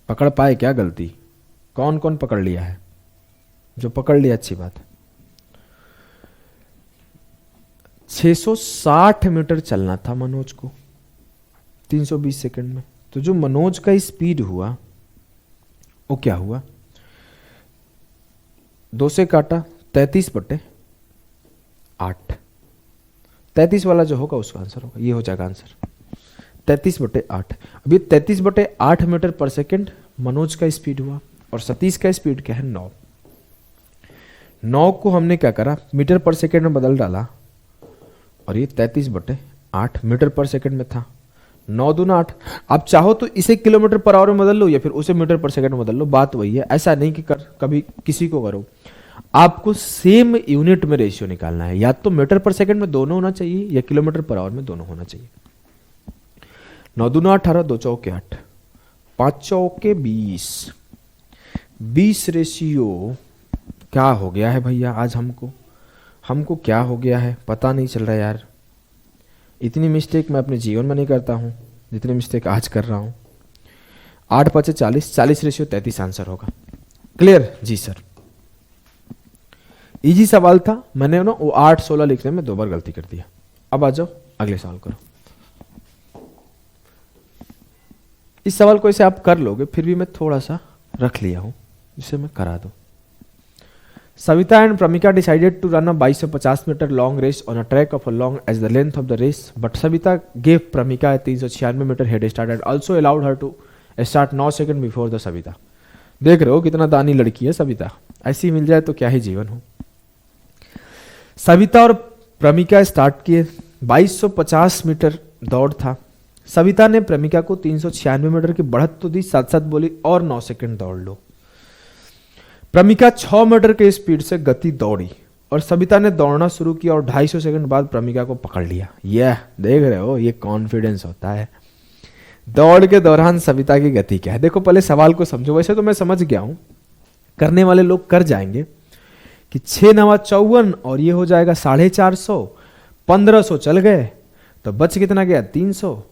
A: पकड़ पाए क्या गलती? कौन कौन पकड़ लिया है? जो पकड़ लिया अच्छी बात। 660 मीटर चलना था मनोज को 320 सेकंड में। तो जो मनोज का स्पीड हुआ वो क्या हुआ? 2 से काटा 33/8। 33 वाला जो होगा उसका आंसर होगा, ये हो जाएगा आंसर 33/8। अब ये 33/8 मीटर पर सेकंड मनोज का स्पीड हुआ और सतीश का स्पीड क्या है? 9। 9 को हमने क्या करा? मीटर पर सेकंड में बदल डाला और ये 33/8 मीटर पर सेकंड में था। 9 दूना 8। आप चाहो तो इसे किलोमीटर पर आवर में बदल लो या फिर उसे मीटर पर सेकंड में बदल लो, बात वही है। ऐसा नहीं कि कभी किसी को करो, आपको सेम यूनिट में रेशियो निकालना है। या तो मीटर पर सेकंड में दोनों होना चाहिए या किलोमीटर पर आवर में दोनों होना चाहिए। 9 दूना 18, 2 चौके 8, 5 चौके 20। 20 रेशियो क्या हो गया है भैया? आज हमको क्या हो गया है पता नहीं चल रहा यार। इतनी मिस्टेक मैं अपने जीवन में नहीं करता हूं जितनी मिस्टेक आज कर रहा हूं। 8 5 40, 40 रेशियो 33 आंसर होगा। क्लियर? जी सर। इजी सवाल था, मैंने ना वो 8 16 लिखने में 2 बार गलती कर दिया। अब आ जाओ अगले सवाल करो। इस सवाल को इसे आप कर लोगे, फिर भी मैं थोड़ा सा रख लिया हूं जिसे मैं करा दूं। Savita and Pramika decided to run a 2250 metre long race on a track of a long as the length of the race, but Savita gave Pramika 396 metre head start and also allowed her to start 9 second before the Savita. देख रहे हो कितना दानी लड़की है सविता। ऐसी मिल जाए तो क्या ही जीवन हो। सविता और प्रमिका स्टार्ट किए। 2250 मीटर दौड़ था। सविता ने प्रमिका को 396 मीटर की बढ़त तो दी, साथ साथ बोली और 9 सेकंड दौड़ लो। प्रमिका 6 मीटर के स्पीड से गति दौड़ी और सविता ने दौड़ना शुरू किया और 250 सेकंड बाद प्रमिका को पकड़ लिया। यह देख रहे हो, ये कॉन्फिडेंस होता है। दौड़ के दौरान सविता की गति क्या है? देखो पहले सवाल को समझो। वैसे तो मैं समझ गया हूं, करने वाले लोग कर जाएंगे कि 6 9 54 और ये हो जाएगा 450। 1500 चल गए तो बच कितना गया? 300।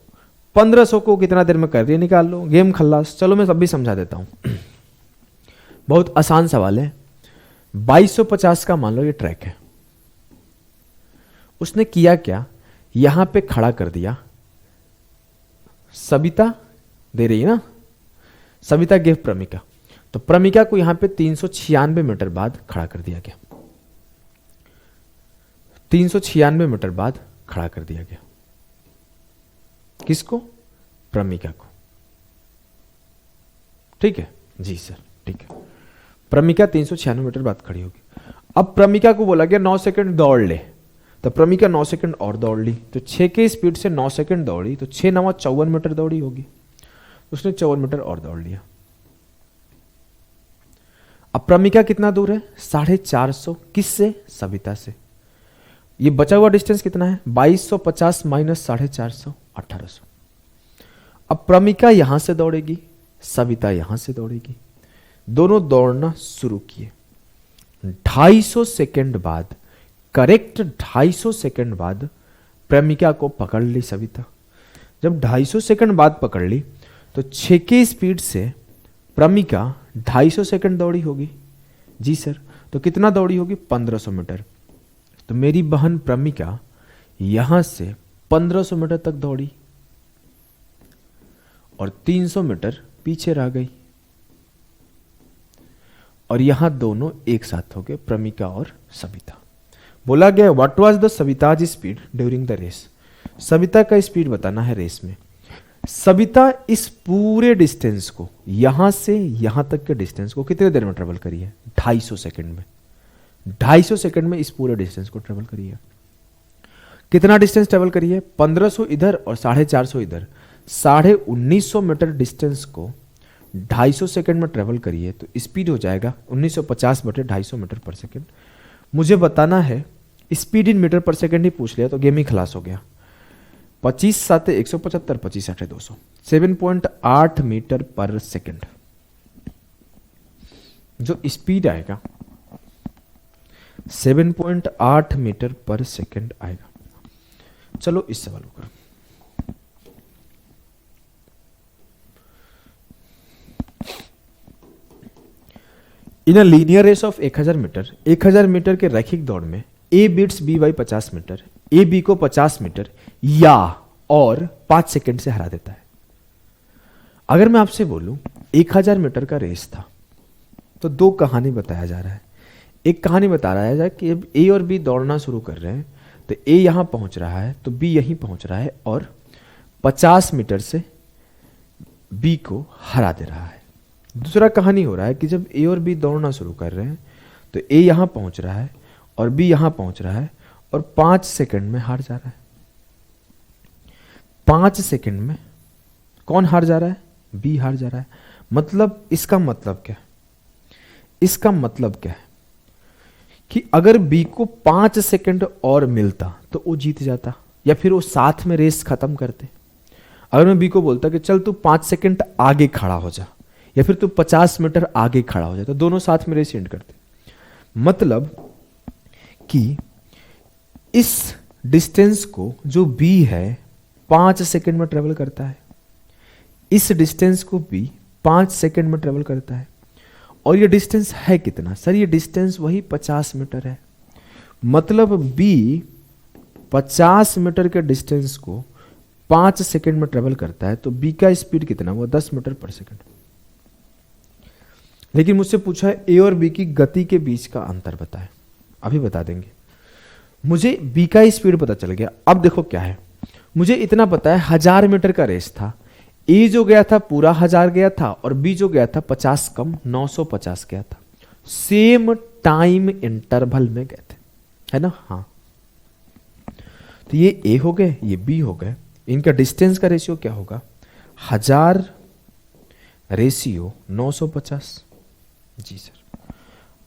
A: 1500 को कितना देर में कर दिए? निकाल लो, गेम खल्लास। चलो मैं तब भी समझा देता हूं। बहुत आसान सवाल है। 2250 का मान लो ये ट्रैक है। उसने किया क्या? यहां पे खड़ा कर दिया। सविता दे रही है ना, सविता गिव प्रमिका, तो प्रमिका को यहां पे 396 मीटर बाद खड़ा कर दिया गया। 396 मीटर बाद खड़ा कर दिया गया। किसको? प्रमिका को। ठीक है जी सर, ठीक है। प्रमिका 396 मीटर बाद खड़ी होगी। अब प्रमिका को बोला गया 9 सेकंड दौड़ ले, तो प्रमिका 9 सेकंड और दौड़ ली। तो 6 के स्पीड से 9 सेकंड दौड़ी तो 6 9 54 मीटर दौड़ी होगी। उसने 54 मीटर और दौड़ लिया। अब प्रमिका कितना दूर है? 450। किससे? सविता से। ये बचा हुआ डिस्टेंस कितना है? 2250 माइनस 450, 1800। अब प्रमिका यहां से दौड़ेगी, सविता यहां से दौड़ेगी। दोनों दौड़ना शुरू किए। 250 सेकंड बाद, करेक्ट 250 सेकंड बाद प्रमिका को पकड़ ली सविता। जब 250 सेकंड बाद पकड़ ली तो 6 की स्पीड से प्रमिका 250 सेकंड दौड़ी होगी। जी सर। तो कितना दौड़ी होगी? 1500 मीटर। तो मेरी बहन प्रमिका यहां से 1500 मीटर तक दौड़ी और 300 मीटर पीछे रह गई। और यहां दोनों एक साथ हो गए, प्रमिका और सविता। बोला गया what was the Savita's speed during the race. Savita का स्पीड बताना है रेस में। सविता इस पूरे डिस्टेंस को, यहां से यहां तक के डिस्टेंस को कितने देर में ट्रेवल करी है? 250 सेकंड में। 250 सेकंड में इस पूरे डिस्टेंस को ट्रेवल करिए। कितना डिस्टेंस ट्रेवल करिए? 1500 इधर और 450 इधर, 1950 मीटर डिस्टेंस को 250 सेकंड में ट्रेवल करिए तो स्पीड हो जाएगा 1950 बटे 250 मीटर पर सेकंड। मुझे बताना है स्पीड इन मीटर पर सेकंड ही पूछ लिया तो गेम ही खलास हो गया। 25 7 175, 25 8 200, 7.8 मीटर पर सेकंड जो स्पीड आएगा 7.8 मीटर पर सेकंड आएगा। चलो इस सवाल को करो। In a linear race of 1000 metre, 1000 metre के रैखिक दौड़ में A beats B by 50 metre, A B को 50 मीटर या और 5 सेकंड से हरा देता है। अगर मैं आपसे बोलूं 1000 मीटर का रेस था तो दो कहानी बताया जा रहा है। एक कहानी बता रहा है कि अब ए और बी दौड़ना शुरू कर रहे हैं तो ए यहां पहुंच रहा है तो बी यहीं पहुंच रहा है और 50 मीटर से बी को हरा दे रहा है। दूसरा कहानी हो रहा है कि जब ए और बी दौड़ना शुरू कर रहे हैं तो ए यहां पहुंच रहा है और बी यहां पहुंच रहा है और 5 सेकंड में हार जा रहा है। 5 सेकंड में कौन हार जा रहा है? बी हार जा रहा है। मतलब इसका मतलब क्या है? इसका मतलब क्या है कि अगर बी को 5 सेकंड और मिलता तो वो जीत जाता या फिर वो साथ में रेस खत्म करते। अगर मैं बी को बोलता कि चल तू 5 सेकंड आगे खड़ा हो जा या फिर तू 50 मीटर आगे खड़ा हो जा तो दोनों साथ में रेस एंड करते। मतलब कि इस डिस्टेंस को जो बी है 5 सेकंड में ट्रेवल करता है, इस डिस्टेंस को बी 5 सेकंड में ट्रेवल करता है। और ये डिस्टेंस है कितना? सर ये डिस्टेंस वही 50 मीटर है। मतलब बी 50 मीटर के डिस्टेंस को 5 सेकंड में ट्रेवल करता है तो बी का स्पीड कितना? वो 10 मीटर पर सेकंड। लेकिन मुझसे पूछा है ए और बी की गति के बीच का अंतर बताएं। अभी बता देंगे। मुझे बी का स्पीड पता चल गया। अब देखो क्या है, मुझे इतना पता है 1000 मीटर का रेस था, ए जो गया था पूरा 1000 गया था और बी जो गया था 50 कम 950 गया था। सेम टाइम इंटरवल में गए थे, है ना? हाँ, तो ये ए हो गए, ये बी हो गए। इनका डिस्टेंस का रेशियो क्या होगा? 1000 रेशियो 950। जी सर।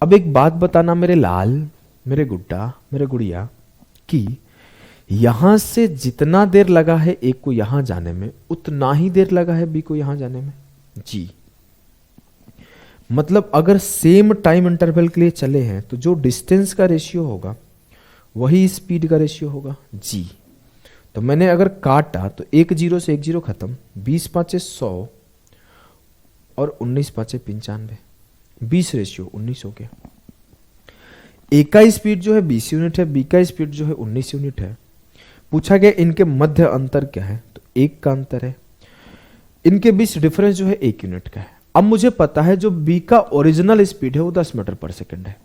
A: अब एक बात बताना मेरे लाल, मेरे गुड्डा, मेरे गुड़िया, कि यहां से जितना देर लगा है ए को यहां जाने में उतना ही देर लगा है बी को यहां जाने में। जी, मतलब अगर सेम टाइम इंटरवल के लिए चले हैं तो जो डिस्टेंस का रेशियो होगा वही स्पीड का रेशियो होगा। जी, तो मैंने अगर काटा तो 1 0 से 1 0 खत्म, 20 5 100 और 19 5 95, 20 रेशियो 19 हो गया। ए का स्पीड जो है 20 यूनिट है, बी का स्पीड जो है 19 यूनिट है। पूछा गया इनके मध्य अंतर क्या है, तो 1 का अंतर है। इनके बीच डिफरेंस जो है 1 यूनिट का है। अब मुझे पता है जो बी का ओरिजिनल स्पीड है वो 10 मीटर पर सेकंड है,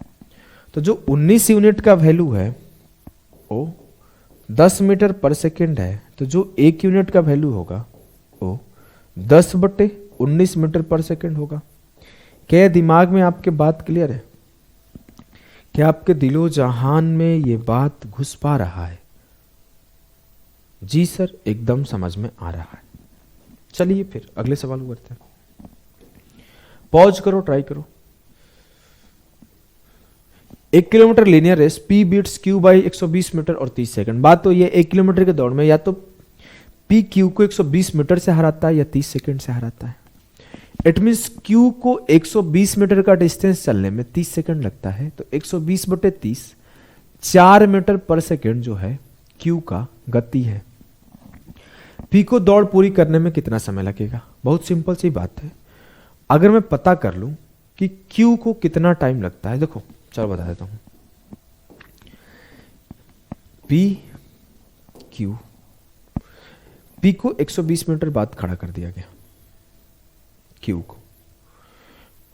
A: तो जो 19 यूनिट का वैल्यू है वो 10 मीटर पर सेकंड है, तो जो 1 यूनिट का वैल्यू होगा वो 10 बटे 19 मीटर पर सेकंड होगा। क्या दिमाग में आपके बात क्लियर है? क्या आपके दिलो जहान में ये बात घुस पा रहा है? जी सर, एकदम समझ में आ रहा है। चलिए फिर अगले सवाल को करते हैं। पॉज करो, ट्राई करो। 1 kilometre linear race P beats Q by 120 metre और 30 सेकंड। बात तो ये 1 किलोमीटर के दौड़ में या तो P Q को 120 मीटर से हराता है या 30 सेकंड से हराता है। इट मीन्स Q को 120 मीटर का डिस्टेंस चलने में 30 सेकंड लगता है, तो 120 बटे 30 4 मीटर पर सेकंड जो है Q का गति है। P को दौड़ पूरी करने में कितना समय लगेगा? बहुत सिंपल सी बात है। अगर मैं पता कर लूं कि Q को कितना टाइम लगता है, देखो चलो बता देता हूं। P को 120 मीटर बाद खड़ा कर दिया गया Q को,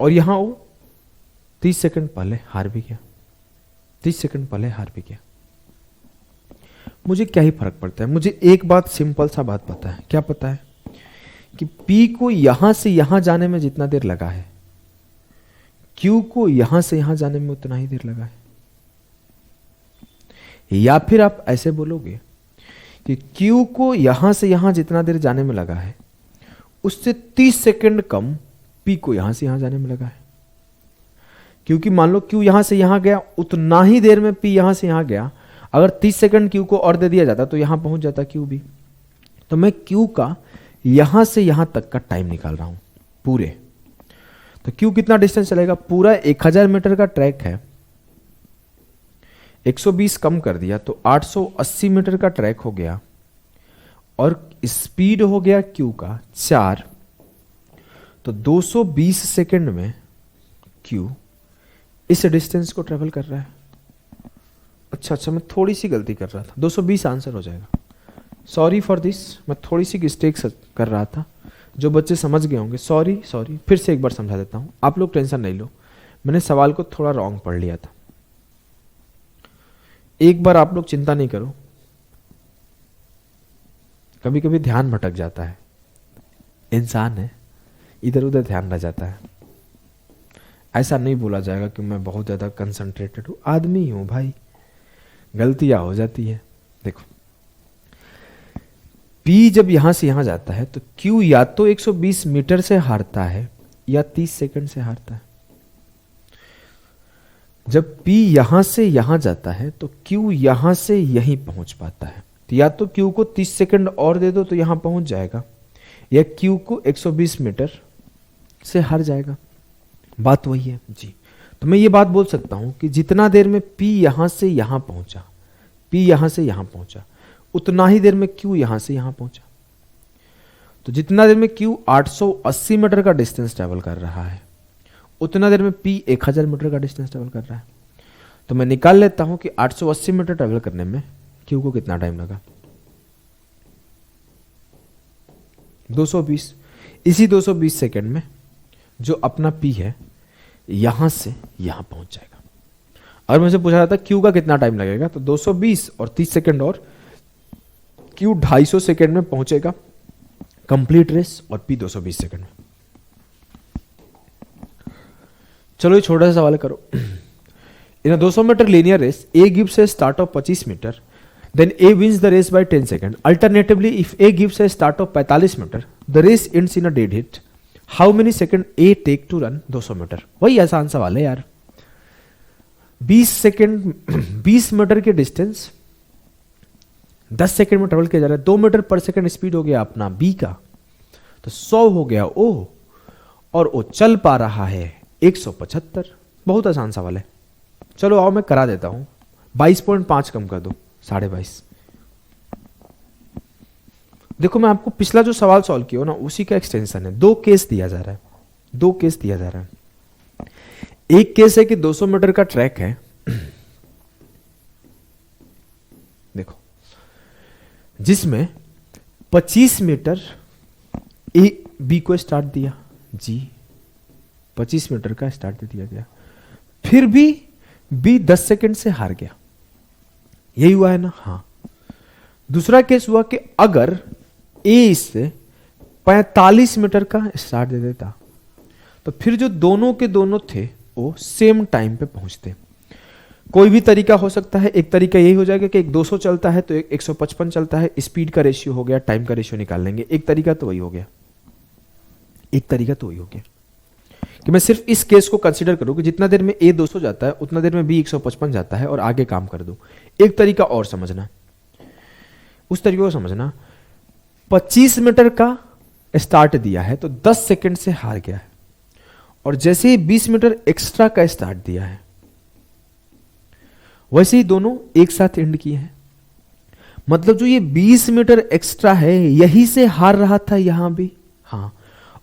A: और यहां वो 30 सेकंड पहले हार भी गया, 30 सेकंड पहले हार भी गया। मुझे क्या ही फर्क पड़ता है? मुझे एक बात, सिंपल सा बात पता है। क्या पता है? कि P को यहां से यहां जाने में जितना देर लगा है Q को यहां से यहां जाने में उतना ही देर लगा है। या फिर आप ऐसे बोलोगे कि Q को यहां से यहां जितना देर जाने में लगा है उससे 30 सेकंड कम P को यहां से यहां जाने में लगा है। क्योंकि मान लो Q यहां से यहां गया, उतना ही देर में P यहां से यहां गया। अगर 30 सेकंड Q को और दे दिया जाता तो यहां पहुंच जाता Q भी। तो मैं Q का यहां से यहां तक का टाइम निकाल रहा हूं पूरे। तो Q कितना डिस्टेंस चलेगा? पूरा 1000 मीटर का ट्रैक है, 120 कम कर दिया तो 880 मीटर का ट्रैक हो गया, और स्पीड हो गया Q का 4। तो 220 सेकंड में Q इस डिस्टेंस को ट्रेवल कर रहा है। अच्छा, मैं थोड़ी सी गलती कर रहा था, 220 आंसर हो जाएगा। सॉरी फॉर दिस, मैं थोड़ी सी मिस्टेक्स कर रहा था। जो बच्चे समझ गए होंगे सॉरी, फिर से एक बार समझा देता हूं। आप लोग टेंशन नहीं लो, मैंने सवाल को थोड़ा रॉन्ग पढ़ लिया था। एक बार आप लोग चिंता नहीं करो, कभी कभी ध्यान भटक जाता है, इंसान है, इधर उधर ध्यान रह जाता है। ऐसा नहीं बोला जाएगा कि मैं बहुत ज्यादा कंसंट्रेटेड हूं, आदमी हूं भाई, गलतियां हो जाती है। देखो P जब यहां से यहां जाता है तो Q या तो 120 मीटर से हारता है या 30 सेकंड से हारता है। जब P यहां से यहां जाता है तो Q यहां से यहीं पहुंच पाता है। तो या तो Q को 30 सेकंड और दे दो तो यहां पहुंच जाएगा, या Q को 120 मीटर से हार जाएगा। बात वही है जी। तो मैं ये बात बोल सकता हूं कि जितना देर में P यहां से यहां पहुंचा, P यहां से यहां पहुंचा, उतना ही देर में Q यहां से यहां पहुंचा। तो जितना देर में Q 880 मीटर का डिस्टेंस ट्रेवल कर रहा है, उतना देर में P 1000 मीटर का डिस्टेंस ट्रेवल कर रहा है। तो मैं निकाल लेता हूं कि 880 मीटर ट्रेवल करने में Q को कितना टाइम लगा, 220। इसी 220 सेकंड में जो अपना P है यहां से यहां पहुंच जाएगा। और मुझे पूछा जाता Q का कितना टाइम लगेगा, तो 220 और 30 सेकंड और Q 250 सेकंड में पहुंचेगा कंप्लीट रेस, और P 220 सेकंड में। चलो ये छोटा सा सवाल करो। In 200 metre linear race A gives a start of 25 metre, then A wins the race by 10 seconds. Alternatively, if A gives a start of 45 metre, the race ends in a dead hit. How many seconds A take to run 200 metre? वही आसान सवाल है यार। 20 second 20 metre के distance 10 second में travel किया जा रहा है। 2 मीटर पर सेकंड स्पीड हो गया अपना B का, तो 100 हो गया O, और O चल पा रहा है 175। बहुत आसान सवाल है। चलो आओ मैं करा देता हूं, 22.5 कम कर दो, 22.5। देखो मैं आपको पिछला जो सवाल सॉल्व किया ना उसी का एक्सटेंशन है। 2 केस दिया जा रहा है, 2 केस दिया जा रहा है। एक केस है कि 200 मीटर का ट्रैक है, देखो, जिसमें 25 मीटर ए बी को स्टार्ट दिया, जी 25 मीटर का स्टार्ट दे दिया गया, फिर भी बी 10 सेकंड से हार गया। यही हुआ है ना? हाँ। दूसरा केस हुआ कि अगर ए इससे 45 मीटर का स्टार्ट दे देता तो फिर जो दोनों के दोनों थे वो सेम टाइम पे पहुंचते। कोई भी तरीका हो सकता है। एक तरीका यही हो जाएगा कि एक 200 चलता है तो एक 155 चलता है, स्पीड का रेशियो हो गया, टाइम का रेशियो निकाल लेंगे। एक तरीका तो वही हो गया, एक तरीका तो वही हो गया कि मैं सिर्फ इस केस को कंसीडर करूं कि जितना देर में ए 200 जाता है उतना देर में बी 155 जाता है और आगे काम कर दूं। एक तरीका और समझना, उस तरीके को समझना, 25 मीटर का स्टार्ट दिया है तो 10 सेकंड से हार गया है, और जैसे ही 20 मीटर एक्स्ट्रा का स्टार्ट दिया है वैसे ही दोनों एक साथ एंड किए हैं। मतलब जो ये 20 मीटर एक्स्ट्रा है यही से हार रहा था यहां भी, हाँ,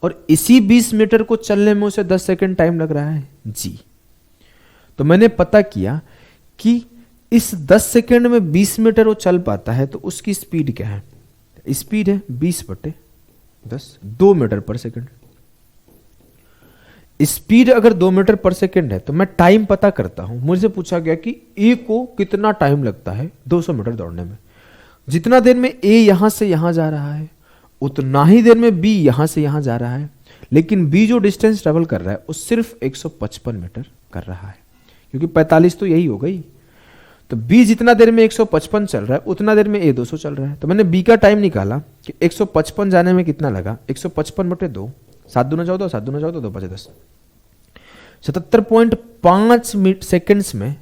A: और इसी 20 मीटर को चलने में उसे 10 सेकंड टाइम लग रहा है, जी। तो मैंने पता किया कि इस 10 सेकंड में 20 मीटर वो चल पाता है तो उसकी स्पीड क्या है? स्पीड है 20/10, 2 मीटर पर सेकंड। स्पीड अगर 2 मीटर पर सेकंड है तो मैं टाइम पता करता हूं। मुझसे पूछा गया कि ए को कितना टाइम लगता है 200 मीटर दौड़ने में। जितना देर में ए यहां से यहां जा रहा है उतना ही देर में बी यहां से यहां जा रहा है, लेकिन बी जो डिस्टेंस ट्रेवल कर रहा है वो सिर्फ 155 मीटर कर रहा है, क्योंकि 45 तो यही हो गई। तो b जितना देर में 155 चल रहा है उतना देर में a 200 चल रहा है। तो मैंने b का टाइम निकाला कि 155 जाने में कितना लगा, 155/2, 7 दूना 14, 7 दूना 14, 2 5 10, 77.5 सेकेंड्स में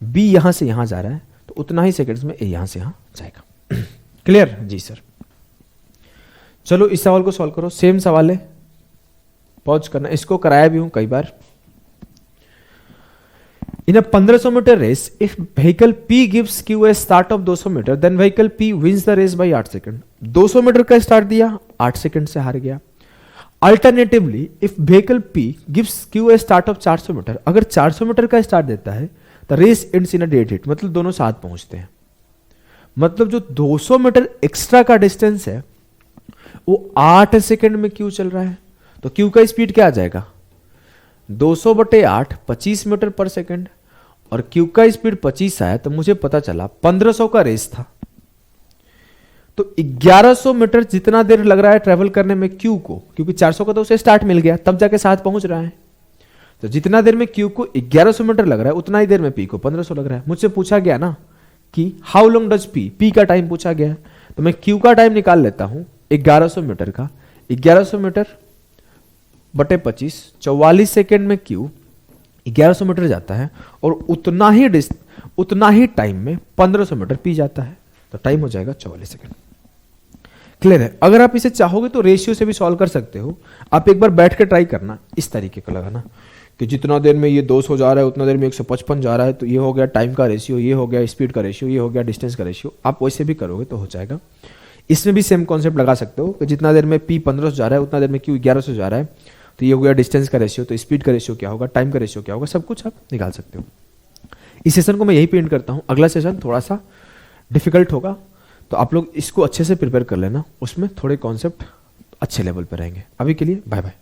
A: b यहां से यहां जा रहा है, तो उतना ही सेकेंड्स में a यहां से यहां जाएगा। क्लियर जी सर। चलो इस सवाल को सॉल्व करो, सेम सवाल है, पॉज करना, इसको कराया भी हूं कई बार। In a 1500 meter race, if vehicle P gives Q a start of 200 meter, then vehicle P wins the race by 8 second. 200 metre का स्टार्ट दिया, 8 सेकंड से हार गया। Alternatively, if vehicle P gives Q a start of 400 metre, अगर 400 metre का start देता है तो race ends in a dead heat, मतलब दोनों साथ पहुंचते हैं। मतलब जो 200 मीटर एक्स्ट्रा का डिस्टेंस है वो 8 सेकंड में Q चल रहा है, तो Q का स्पीड क्या आ जाएगा, 200/8 25 मीटर पर सेकंड, और Q का स्पीड 25 आया, तो मुझे पता चला 1500 का रेस था, तो 1100 मीटर जितना देर लग रहा है ट्रेवल करने में Q को, क्योंकि 400 का तो उसे स्टार्ट मिल गया तब जाके साथ पहुंच रहा है, तो जितना देर में Q को 1100 मीटर लग रहा है उतना ही देर में P को 1500 लग रहा है। मुझसे पूछा गया ना कि हाउ लॉन्ग डज P का टाइम पूछा गया, तो मैं Q का टाइम निकाल लेता हूं 1100 मीटर का, 1100 मीटर बटे 25, 44 सेकेंड में Q 1100 मीटर जाता है, और उतना ही टाइम में 1500 मीटर P जाता है, तो टाइम हो जाएगा 44 सेकेंड। क्लियर है। अगर आप इसे चाहोगे तो रेशियो से भी सॉल्व कर सकते हो, आप एक बार बैठ के ट्राई करना, इस तरीके का लगाना कि जितना देर में ये 200 जा रहा है उतना देर में 155 जा रहा है, तो ये हो गया टाइम का रेशियो, ये हो गया स्पीड का रेशियो, ये हो गया डिस्टेंस का रेशियो। आप वैसे भी करोगे तो हो जाएगा। इसमें भी सेम कॉन्सेप्ट लगा सकते हो कि जितना देर में P 1500 जा रहा है उतना देर में Q 1100 जा रहा है, तो ये हो गया डिस्टेंस का रेशियो, तो स्पीड का रेशियो क्या होगा, टाइम का रेशियो क्या होगा, सब कुछ आप निकाल सकते हो। इस सेशन को मैं यही पेंट करता हूँ, अगला सेशन थोड़ा सा डिफिकल्ट होगा, तो आप लोग इसको अच्छे से प्रिपेयर कर लेना, उसमें थोड़े कॉन्सेप्ट अच्छे लेवल पर रहेंगे। अभी के लिए बाय बाय।